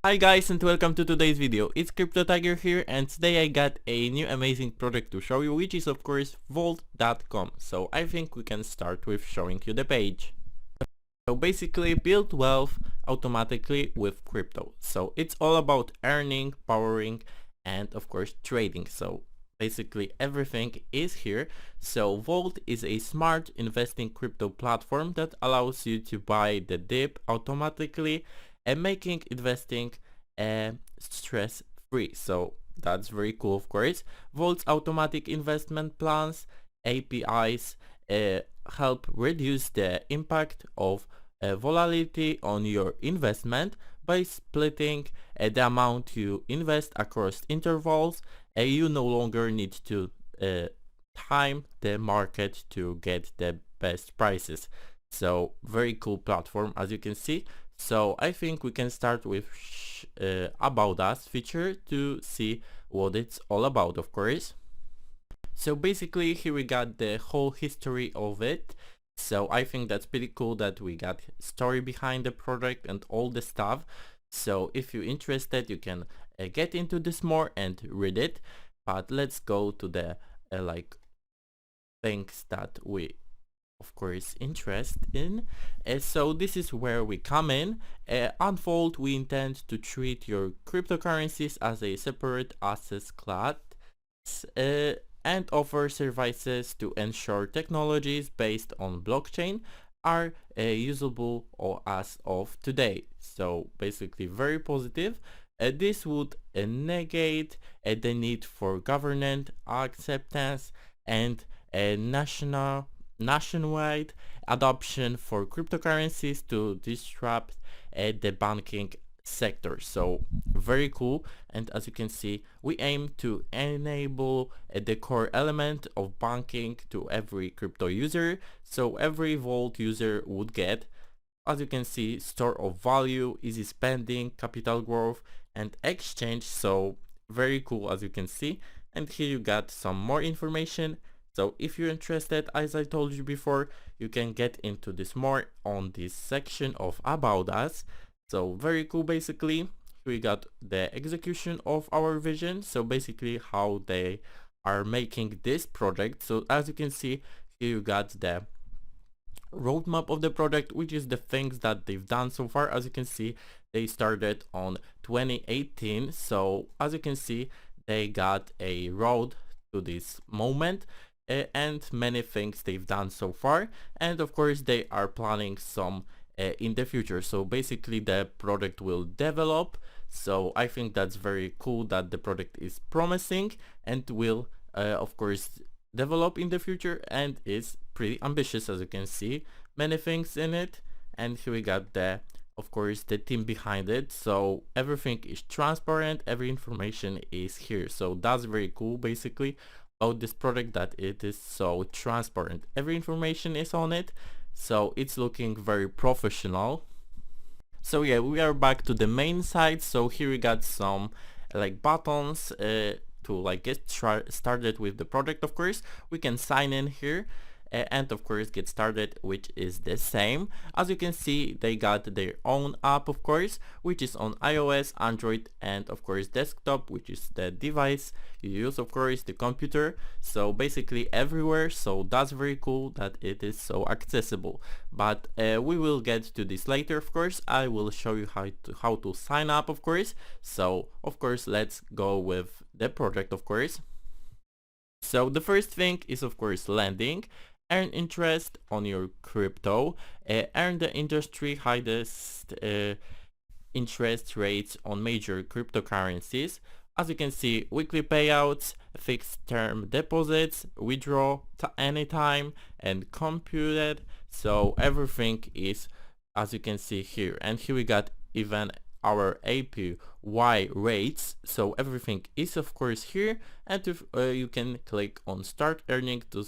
Hi guys and welcome to today's video. It's Crypto Tiger here, and today I got a new amazing product to show you, which is of course Vault.com. So I think we can start with showing you the page. So basically build wealth automatically with crypto. So it's all about earning, powering, and of course trading. So basically everything is here. So Vault is a smart investing crypto platform that allows you to buy the dip automatically and making investing stress free. So that's very cool, of course. Vault's automatic investment plans, APIs, help reduce the impact of volatility on your investment by splitting the amount you invest across intervals. You no longer need to time the market to get the best prices. So very cool platform, as you can see. So I think we can start with About Us feature to see what it's all about, of course. So basically here we got the whole history of it. So I think that's pretty cool that we got story behind the product and all the stuff. So if you're interested, you can get into this more and read it. But let's go to the like things that we of course interest in. So this is where we come in. On Vault, we intend to treat your cryptocurrencies as a separate asset class and offer services to ensure technologies based on blockchain are usable or as of today. So basically very positive. This would negate the need for government acceptance and nationwide adoption for cryptocurrencies to disrupt the banking sector. So very cool. And as you can see, we aim to enable the core element of banking to every crypto user. So every Vault user would get, as you can see, store of value, easy spending, capital growth, and exchange. So very cool, as you can see. And here you got some more information. So if you're interested, as I told you before, you can get into this more on this section of About Us. So very cool. Basically we got the execution of our vision, so basically how they are making this project. So as you can see here, you got the roadmap of the product, which is the things that they've done so far. As you can see, they started on 2018. So as you can see, they got a road to this moment and many things they've done so far, and of course they are planning some in the future. So basically the product will develop. So I think that's very cool that the product is promising and will of course develop in the future, and is pretty ambitious. As you can see, many things in it. And here we got the of course the team behind it. So everything is transparent, every information is here. So that's very cool basically about this product, that it is so transparent, every information is on it. So it's looking very professional. So yeah, we are back to the main site. So here we got some like buttons to like get started with the product. Of course we can sign in here and of course get started, which is the same. As you can see, they got their own app, of course, which is on iOS, Android, and of course desktop, which is the device you use, of course the computer. So basically everywhere. So that's very cool that it is so accessible. But we will get to this later. Of course I will show you how to sign up, of course. So of course let's go with the project, of course. So the first thing is of course lending. Earn interest on your crypto, earn the industry highest interest rates on major cryptocurrencies. As you can see, weekly payouts, fixed term deposits, withdraw anytime, and computed. So everything is, as you can see here. And here we got even our APY rates. So everything is of course here, and if, you can click on start earning to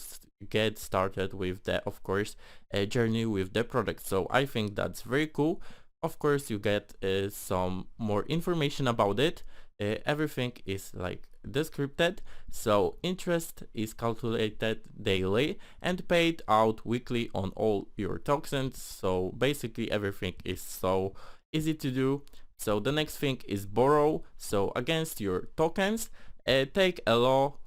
get started with the of course journey with the product. So I think that's very cool. Of course you get some more information about it. Everything is like descripted. So interest is calculated daily and paid out weekly on all your tokens. So basically everything is so easy to do. So the next thing is borrow. So against your tokens, take a low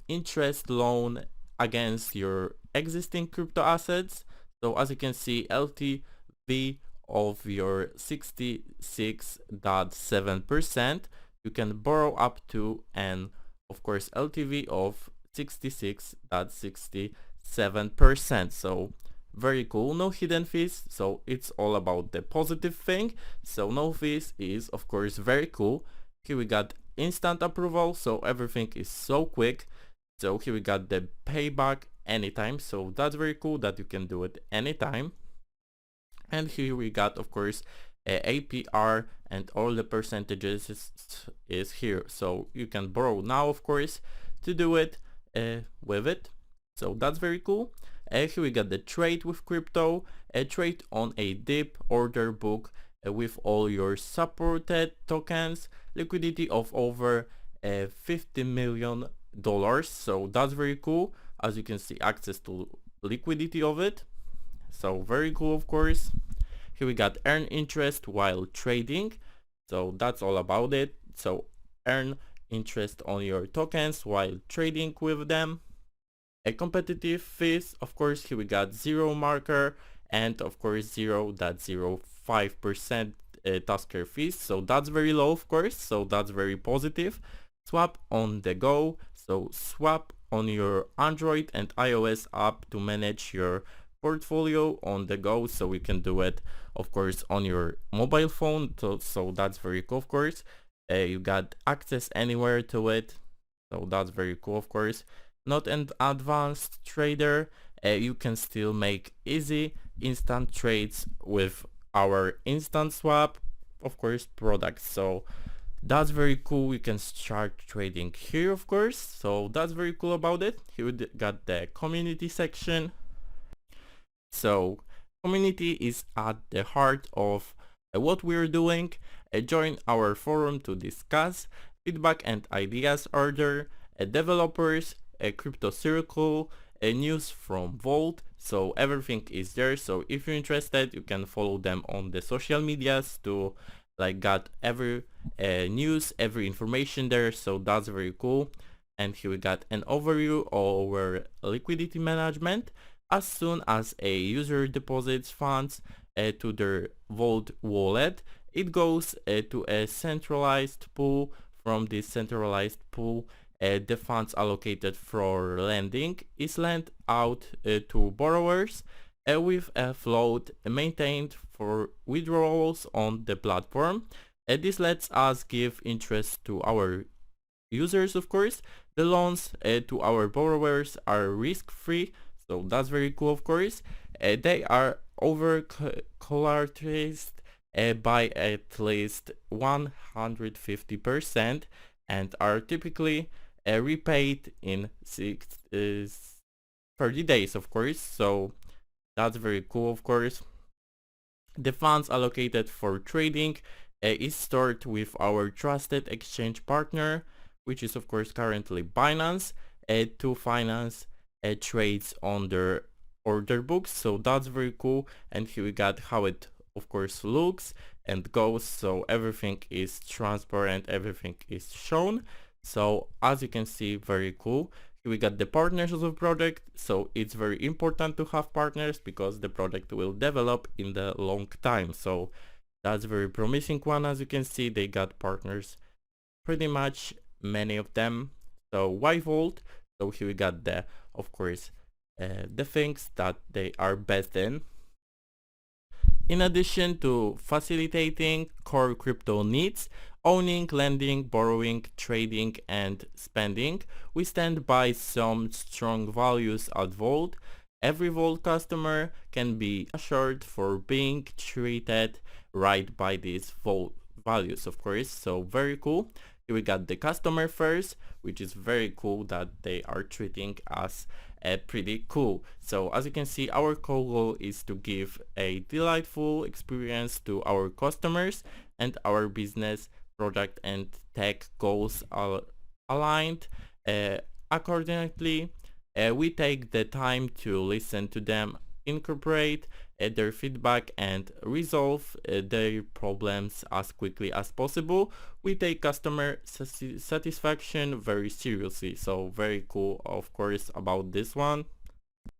interest loan against your existing crypto assets. So as you can see, LTV of your 66.7%, you can borrow up to, and of course LTV of 66.67%. So very cool, no hidden fees, so it's all about the positive thing. So no fees is of course very cool. Here we got instant approval, so everything is so quick. So here we got the payback anytime, so that's very cool that you can do it anytime. And here we got of course APR, and all the percentages is here, so you can borrow now of course to do it with it. So that's very cool. Here we got the trade with crypto, a trade on a dip order book with all your supported tokens, liquidity of over $50 million. So that's very cool. As you can see, access to liquidity of it. So very cool, of course. Here we got earn interest while trading. So that's all about it. So earn interest on your tokens while trading with them. A competitive fees, of course, here we got zero marker and of course 0.05% tasker fees. So that's very low, of course. So that's very positive. Swap on the go. So swap on your Android and iOS app to manage your portfolio on the go. So you can do it, of course, on your mobile phone. So that's very cool, of course. You got access anywhere to it. So that's very cool, of course. Not an advanced trader, you can still make easy instant trades with our instant swap, of course, products. So that's very cool. You can start trading here, of course. So that's very cool about it. Here we got the community section. So community is at the heart of what we're doing. Join our forum to discuss. Feedback and ideas are there. Developers, a crypto circle, a news from Vault, so everything is there. So if you're interested, you can follow them on the social medias to like get every news, every information there. So that's very cool. And here we got an overview over liquidity management. As soon as a user deposits funds to their Vault wallet, it goes to a centralized pool. From this centralized pool, the funds allocated for lending is lent out to borrowers with a float maintained for withdrawals on the platform. This lets us give interest to our users, of course. The loans to our borrowers are risk-free, so that's very cool, of course. They are over collateralized by at least 150% and are typically repaid in 30 days, of course. So that's very cool, of course. The funds allocated for trading is stored with our trusted exchange partner, which is of course currently Binance, to finance trades on their order books. So that's very cool. And here we got how it of course looks and goes. So everything is transparent, everything is shown. So as you can see, very cool. Here we got the partners of the project. So it's very important to have partners because the project will develop in the long time. So that's very promising one. As you can see, they got partners, pretty much many of them. So why Vault? So here we got the, of course, the things that they are best in. In addition to facilitating core crypto needs, owning, lending, borrowing, trading, and spending, we stand by some strong values at Vault. Every Vault customer can be assured for being treated right by these Vault values, of course. So very cool. Here we got the customer first, which is very cool that they are treating us pretty cool. So as you can see, our goal is to give a delightful experience to our customers, and our business, product, and tech goals are aligned accordingly. We take the time to listen to them incorporate their feedback and resolve their problems as quickly as possible. We take customer satisfaction very seriously, so very cool of course about this one.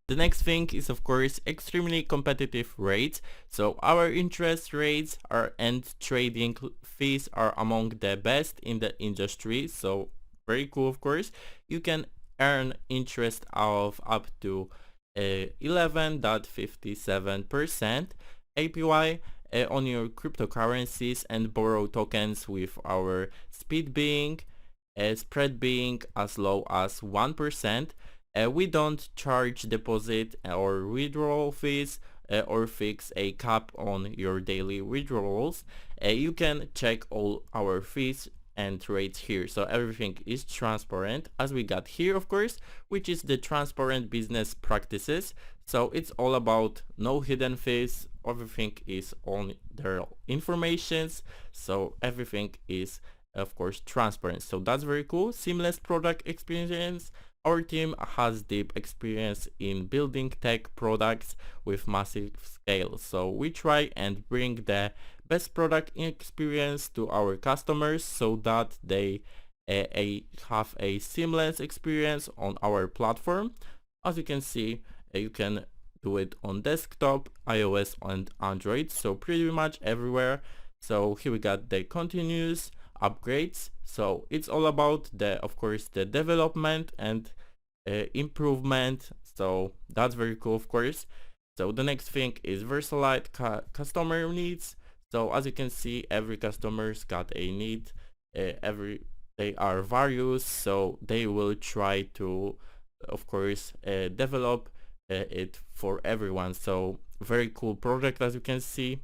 The next thing is of course extremely competitive rates. So our interest rates are and trading fees are among the best in the industry. So very cool of course. You can earn interest of up to 11.57% APY on your cryptocurrencies and borrow tokens with our speed being spread being as low as 1%. We don't charge deposit or withdrawal fees or fix a cap on your daily withdrawals. You can check all our fees and rates here, so everything is transparent as we got here of course, which is the transparent business practices. So it's all about no hidden fees, everything is on their informations, so everything is of course transparent. So that's very cool. Seamless product experience. Our team has deep experience in building tech products with massive scale, so we try and bring the best product experience to our customers so that they have a seamless experience on our platform. As you can see, you can do it on desktop, iOS and Android, so pretty much everywhere. So here we got the continuous upgrades, so it's all about the of course the development and improvement, so that's very cool of course. So the next thing is versatile customer needs. So as you can see, every customer's got a need, they are various, so they will try to of course develop it for everyone. So very cool project as you can see.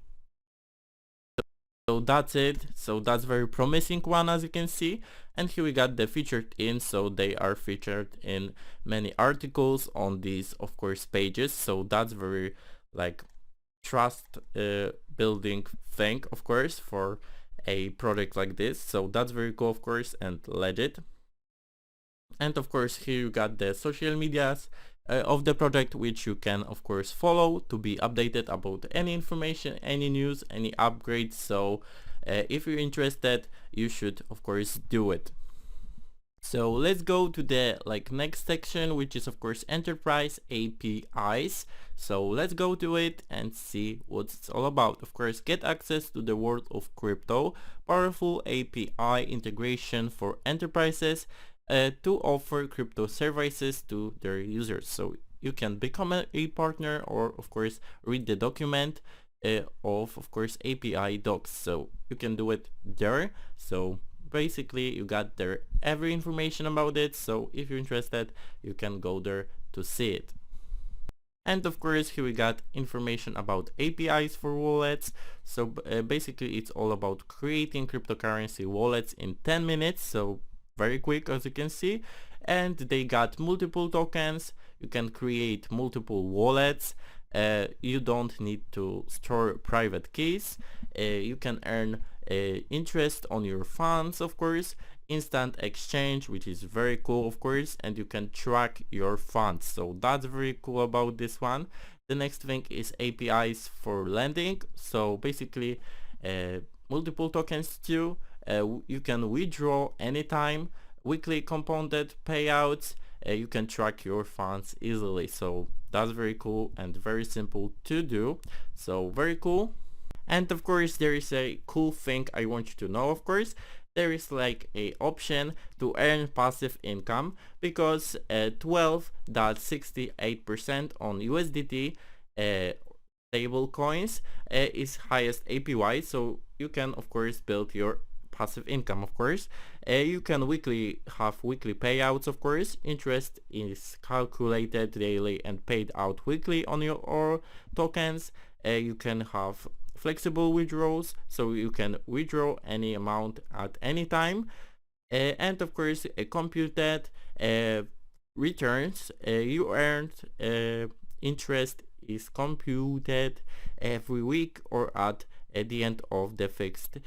So that's it. So that's very promising one as you can see. And here we got the featured in, so they are featured in many articles on these of course pages. So that's very like trust building thing of course for a product like this. So that's very cool of course and legit. And of course here you got the social medias of the project, which you can of course follow to be updated about any information, any news, any upgrades. So if you're interested, you should of course do it. So let's go to the next section, which is of course enterprise APIs. So let's go to it and see what it's all about. Of course, get access to the world of crypto, powerful API integration for enterprises to offer crypto services to their users. So you can become a partner or of course read the document of course API docs. So you can do it there. So basically you got there every information about it. So if you're interested, you can go there to see it. And of course here we got information about APIs for wallets. So basically it's all about creating cryptocurrency wallets in 10 minutes. So very quick as you can see, and they got multiple tokens. You can create multiple wallets. You don't need to store private keys. You can earn interest on your funds of course, instant exchange, which is very cool of course, and you can track your funds. So that's very cool about this one. The next thing is APIs for lending. So basically multiple tokens too. You can withdraw anytime, weekly compounded payouts, you can track your funds easily. So that's very cool and very simple to do. So very cool. And of course there is a cool thing I want you to know. Of course there is a option to earn passive income, because 12.68% on USDT stable coins is highest APY. So you can of course build your passive income of course. You can have weekly payouts of course. Interest is calculated daily and paid out weekly on your tokens. You can have flexible withdrawals, so you can withdraw any amount at any time. And of course computed returns. You earned interest is computed every week or at the end of the fixed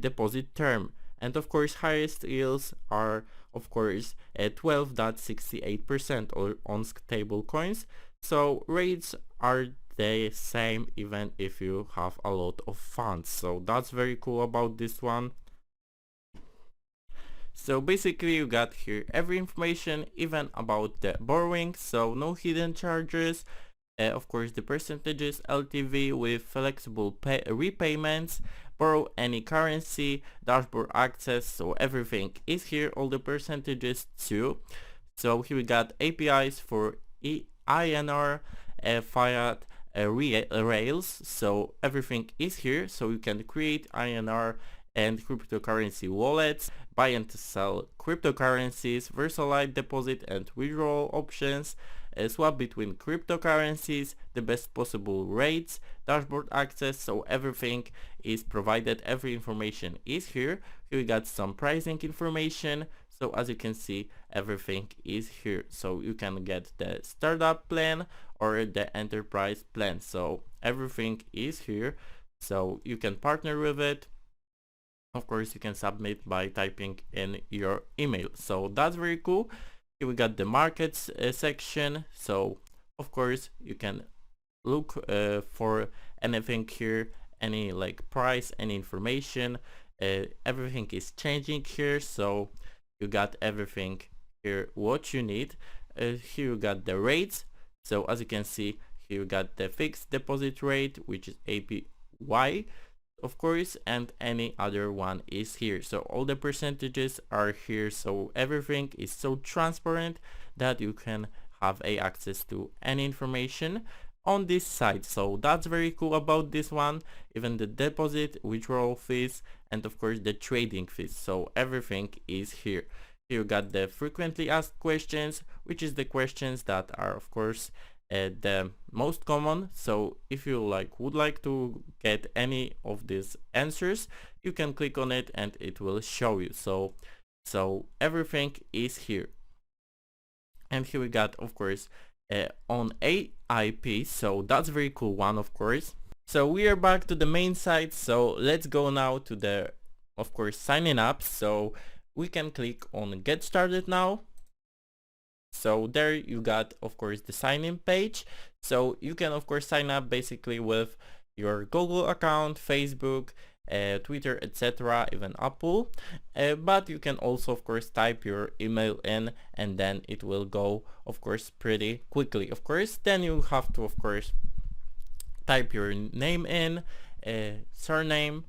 deposit term. And of course highest yields are of course 12.68% on stable coins. So rates are the same even if you have a lot of funds. So that's very cool about this one. So basically you got here every information even about the borrowing, so no hidden charges. Of course the percentages, LTV with flexible repayments, borrow any currency, dashboard access, so everything is here, all the percentages too. So here we got APIs for INR, fiat, Rails, so everything is here, so you can create INR and cryptocurrency wallets, buy and sell cryptocurrencies, versatile deposit and withdrawal options, swap between cryptocurrencies, the best possible rates, dashboard access, so everything is provided, every information is here. Here we got some pricing information, so as you can see everything is here, so you can get the startup plan or the enterprise plan, so everything is here, so you can partner with it. Of course you can submit by typing in your email, so that's very cool. Here we got the markets section, so of course you can look for anything here, any like price, any information, everything is changing here, so you got everything here what you need. Here you got the rates, so as you can see here you got the fixed deposit rate, which is APY, of course, and any other one is here, so all the percentages are here, so everything is so transparent that you can have access to any information on this site. So that's very cool about this one, even the deposit, withdrawal fees, and of course the trading fees, so everything is here. Here you got the frequently asked questions, which is the questions that are of course the most common, so if you would like to get any of these answers, you can click on it and it will show you, so everything is here. And here we got of course on AIP, so that's very cool one, of course. So we are back to the main site, so let's go now to the of course signing up, so we can click on get started now. So there you got of course the sign in page, so you can of course sign up basically with your Google account, Facebook, Twitter, etc., even Apple, but you can also of course type your email in and then it will go of course pretty quickly. Of course then you have to of course type your name in, surname,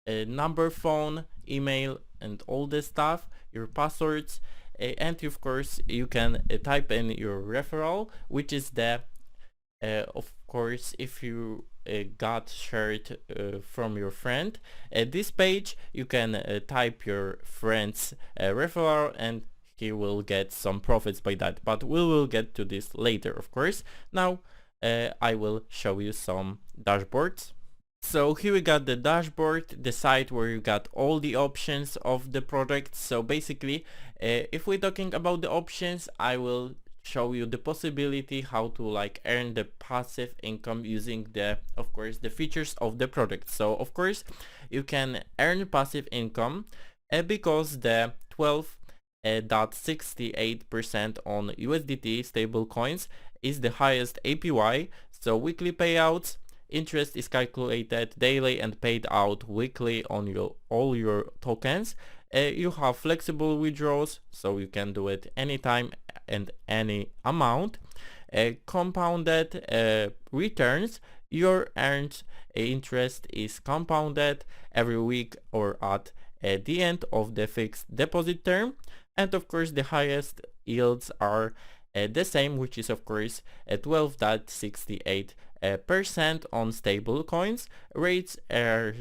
number, phone, email, and all this stuff, your passwords, and of course you can type in your referral, which is the of course if you got shared from your friend. At this page you can type your friend's referral and he will get some profits by that, but we will get to this later, of course. Now I will show you some dashboards. So here we got the dashboard, the site where you got all the options of the product. So basically, if we're talking about the options, I will show you the possibility how to earn the passive income using the, of course, the features of the product. So of course, you can earn passive income because the 12.68% on USDT stable coins is the highest APY. So weekly payouts, interest is calculated daily and paid out weekly on all your tokens. You have flexible withdrawals, so you can do it anytime and any amount. Compounded returns, your earned interest is compounded every week or at the end of the fixed deposit term. And of course the highest yields are the same, which is of course 12.68% on stable coins. Rates are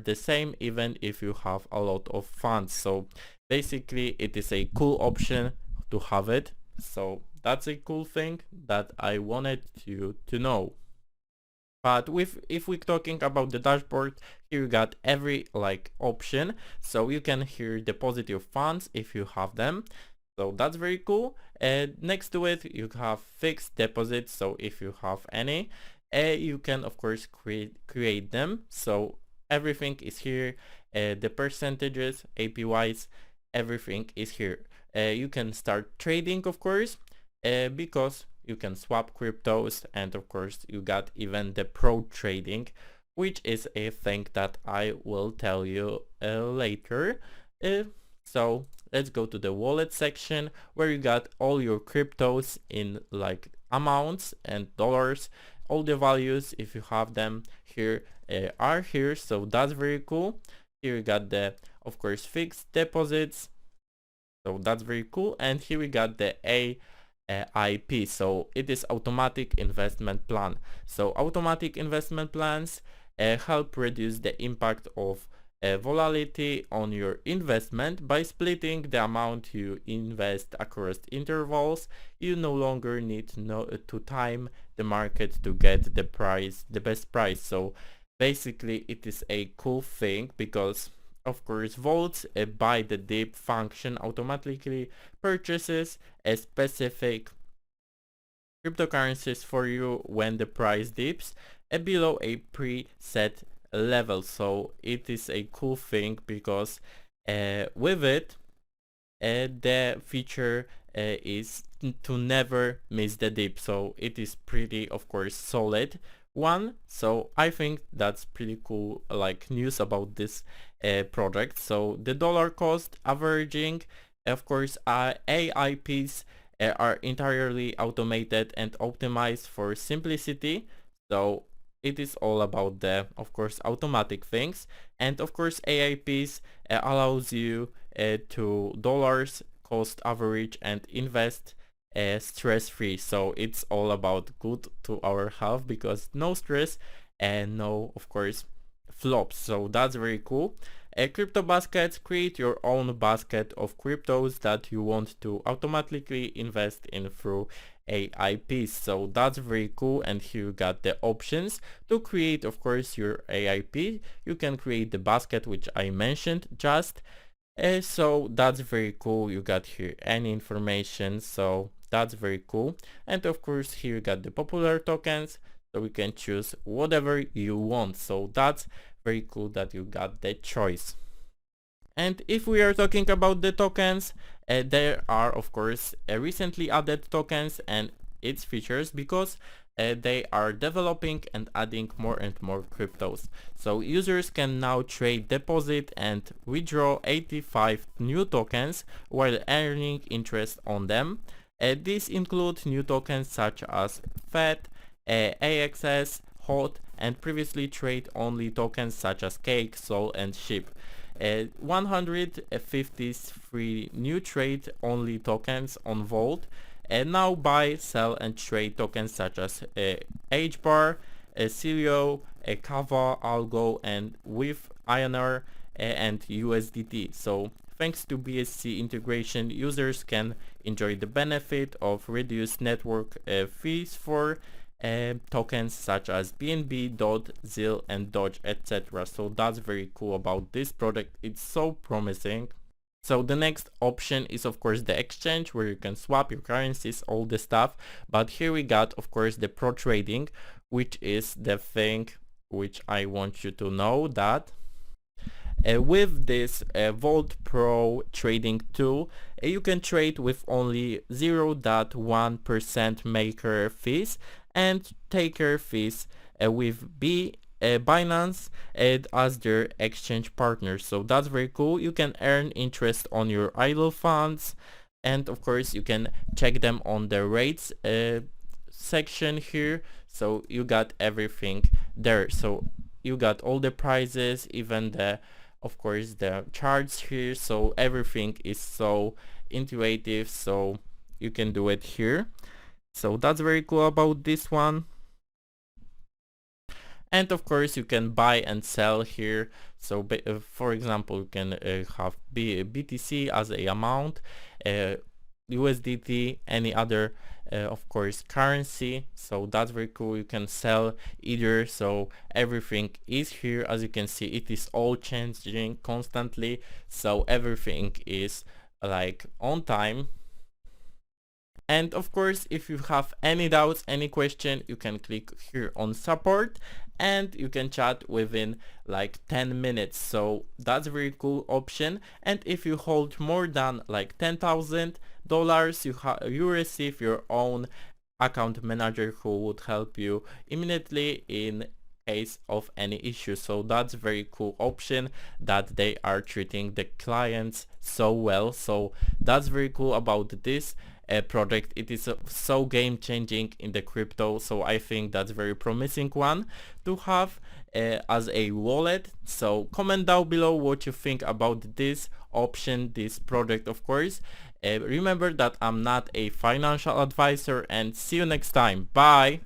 the same even if you have a lot of funds, so basically it is a cool option to have it. So that's a cool thing that I wanted you to know. But if we're talking about the dashboard, here you got every option, so you can here deposit your funds if you have them. So that's very cool. Next to it you have fixed deposits, so if you have any, you can of course create them. So everything is here, the percentages, APYs, everything is here. You can start trading of course, because you can swap cryptos, and of course you got even the pro trading, which is a thing that I will tell you later. So let's go to the wallet section where you got all your cryptos in like amounts and dollars. All the values, if you have them here, are here, so that's very cool. Here you got the, of course, fixed deposits, so that's very cool. And here we got the AIP, so it is automatic investment plan. So automatic investment plans help reduce the impact of volatility on your investment by splitting the amount you invest across intervals. You no longer need to time the market to get the best price. So basically it is a cool thing because of course vaults by the dip function automatically purchases a specific cryptocurrencies for you when the price dips below a preset level. So it is a cool thing because with it the feature is to never miss the dip, so it is pretty, of course, solid one. So I think that's pretty cool, like, news about this project. So the dollar cost averaging, of course, AIPs are entirely automated and optimized for simplicity. So it is all about the, of course, automatic things. And of course AIPs allows you to dollars cost average and invest stress-free. So it's all about good to our health because no stress and no, of course, flops. So that's very cool. Crypto baskets, create your own basket of cryptos that you want to automatically invest in through AIPs. So that's very cool. And here you got the options to create, of course, your AIP. You can create the basket, which I mentioned just. So that's very cool. You got here any information, so that's very cool. And of course here you got the popular tokens, so we can choose whatever you want. So that's very cool that you got the choice. And if we are talking about the tokens, there are of course recently added tokens and its features because they are developing and adding more and more cryptos. So users can now trade, deposit and withdraw 85 new tokens while earning interest on them. These include new tokens such as FET, AXS, HOT, and previously trade-only tokens such as Cake, Sol, and SHIB. 153 new trade-only tokens on Vault, and now buy, sell, and trade tokens such as HBAR, Celio, Kava, Algo, and with INR and USDT. So thanks to BSC integration, users can enjoy the benefit of reduced network fees for tokens such as BNB, DOT, ZIL, and Doge, etc. So that's very cool about this product. It's so promising. So the next option is of course the exchange where you can swap your currencies, all the stuff. But here we got of course the pro trading, which is the thing which I want you to know that with this Vault Pro trading tool, you can trade with only 0.1% maker fees and taker fees with Binance as their exchange partner. So that's very cool. You can earn interest on your idle funds, and of course you can check them on the rates section here. So you got everything there. So you got all the prices, even the, of course, the charts here. So everything is so intuitive, so you can do it here. So that's very cool about this one. And of course you can buy and sell here. So for example, you can have BTC as a amount, USDT, any other of course currency. So that's very cool. You can sell either. So everything is here. As you can see, it is all changing constantly, so everything is like on time. And of course, if you have any doubts, any question, you can click here on support and you can chat within like 10 minutes. So that's a very cool option. And if you hold more than like $10,000, you receive your own account manager who would help you immediately in case of any issue. So that's very cool option that they are treating the clients so well. So that's very cool about this project. It is so game changing in the crypto, so I think that's very promising one to have as a wallet. So comment down below what you think about this option, this project, of course. Remember that I'm not a financial advisor, and see you next time. Bye.